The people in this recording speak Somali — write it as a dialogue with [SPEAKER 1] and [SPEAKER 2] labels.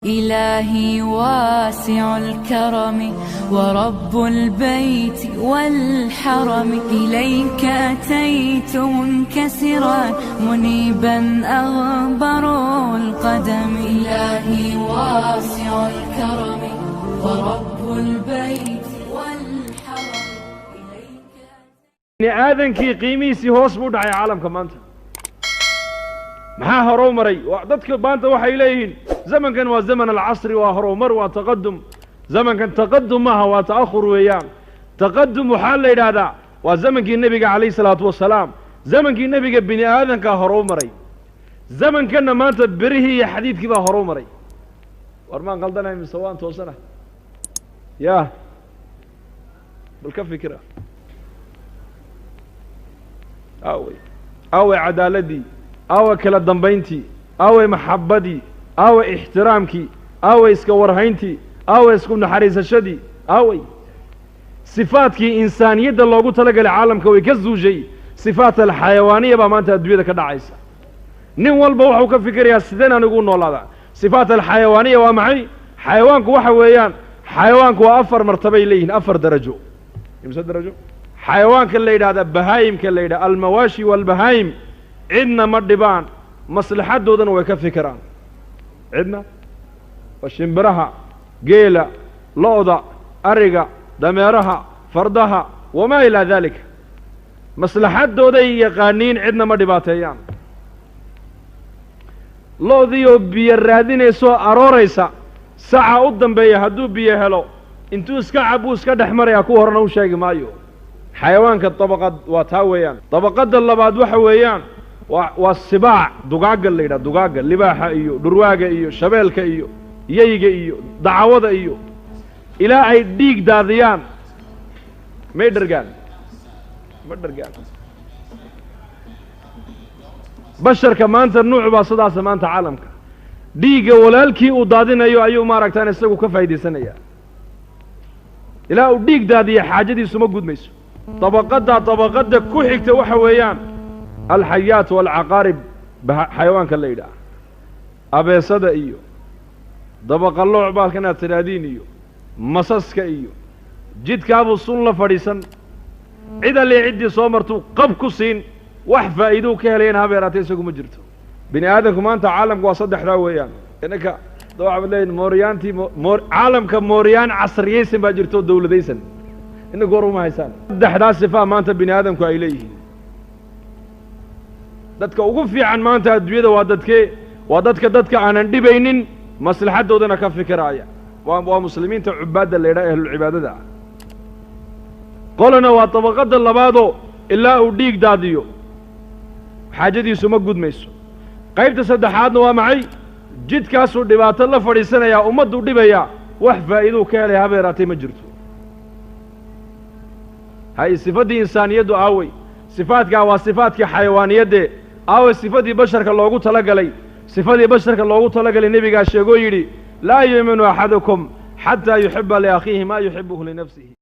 [SPEAKER 1] إلهي واسع الكرم ورب البيت والحرم، إليك أتيت منكسرا منيبا أغبر القدم. إلهي واسع الكرم ورب البيت والحرم، إليك
[SPEAKER 2] aadankii qiimihiisii hoos buu dhacay caalamka maanta. maxaa horumaray? dadka maanta waxay leeyihiin zamankan waa zaman alcasri, waa horumar, waa taqadum. zamankan taqadum maaha, waa ta'ahur weeyaan. taqadum waxaa la yidhaahdaa waa zamankii nebiga calayhi salaatu wasalaam. zamankii nebiga bini aadankaa horumaray. zamankanna maanta berihii iyo xadiidkii baa horumaray. war maan qaldanahay mise waan toosana? yaa bal ka fikira. aaway cadaaladii, aaway kala dambayntii, aaway maxabbadii, aaway ixtiraamkii, aaway iska warhayntii, aaway isku naxariisashadii, aaway sifaadkii insaaniyadda loogu talagalay caalamka way ka zuushay. sifaat alxayawaaniya baa maanta adduunyada ka dhacaysa. nin walba wuxuu ka fikirayaa sideen anigu noolaadaa. sifaat alxayawaaniya waa maxay? xayawaanku waxa weeyaan, xayawaanku waa 4 martabay leeyihiin, 4 darajo. imse darajo? xayawaanka la yidhaahda bahaayimka la yidhaha almawaashi waalbahaayim cidna ma dhibaan, maslaxadoodana way ka fikiraan. cidna waa shimbiraha, geela, lo-da, ariga, dameeraha, fardaha wamaa ilaa daalika. maslaxadooday yaqaaniin, cidna ma dhibaateeyaan. lo-diioo biyo raadinaysoo arooraysa, saca u dambeeya hadduu biyo helo intuu iska cabuu iska dhex marayaa, ku horena u sheegi maayo. xayawaanka dabaqad waa taa weeyaan. dabaqadda labaad waxa weeyaan waa sibaac, dugaagga la yidhaha, dugaagga, libaaxa iyo dhurwaaga iyo shabeelka iyo yeyga iyo dacwada iyo ilaa ay dhiig daadiyaan may dhargaan, ma dhargaan. basharka maanta nuuc baa sidaasa maanta caalamka. dhiigga walaalkii uu daadinayo ayuu maaragtaan isagu ka faa'idaysanayaa. ilaa uu dhiig daadiya xaajadiisu ma gudmayso. dabaqadda ku xigta waxa weeyaan alxayaat waalcaqaarib, xayawaanka la yidhaah, abeesada iyo dabaqalooc baalkan aad tidhaahdiin iyo masaska iyo jidkaabuu sun la fadhiisan, cid allee ciddii soo martuu qab ku siin, wax faa'iidou ka helayana habeeraatee isagu ma jirto. bini aadamku maanta caalamku waa 3daa weeyaan. inanka waxaad leeyihin mooryaantii caalamka mooryaan casriyaysan baa jirto, dawladaysan. inagu war uma haysaan. 3daa sifaa maanta bini aadamku ay leeyihiin. dadka ugu fiican maanta adduunyada waa dadkee? waa dadka aanan dhibaynin, maslaxadoodana ka fikiraaya. waa muslimiinta cubaadda la yidhaha ahlulcibaadada ah. qolana waa dabaqadda labaadoo ilaa uu dhiig daadiyo xaajadiisu ma gudmayso. qaybta saddexaadna waa maxay? jidkaasuu dhibaato la fadhiisanayaa, ummadduu dhibayaa, wax faa'iiduu ka helaya habeeraatay ma jirto. hay sifaddii insaaniyaddu aawey? sifaadkaa waa sifaadkii xayawaaniyaddee aawey sifadii basharka loogu talagalay? sifadii basharka loogu talagalay nebigaa sheegoo yidhi laa yu'minu axadukum xataa yuxiba liakhiihi maa yuxibuhu linafsihi.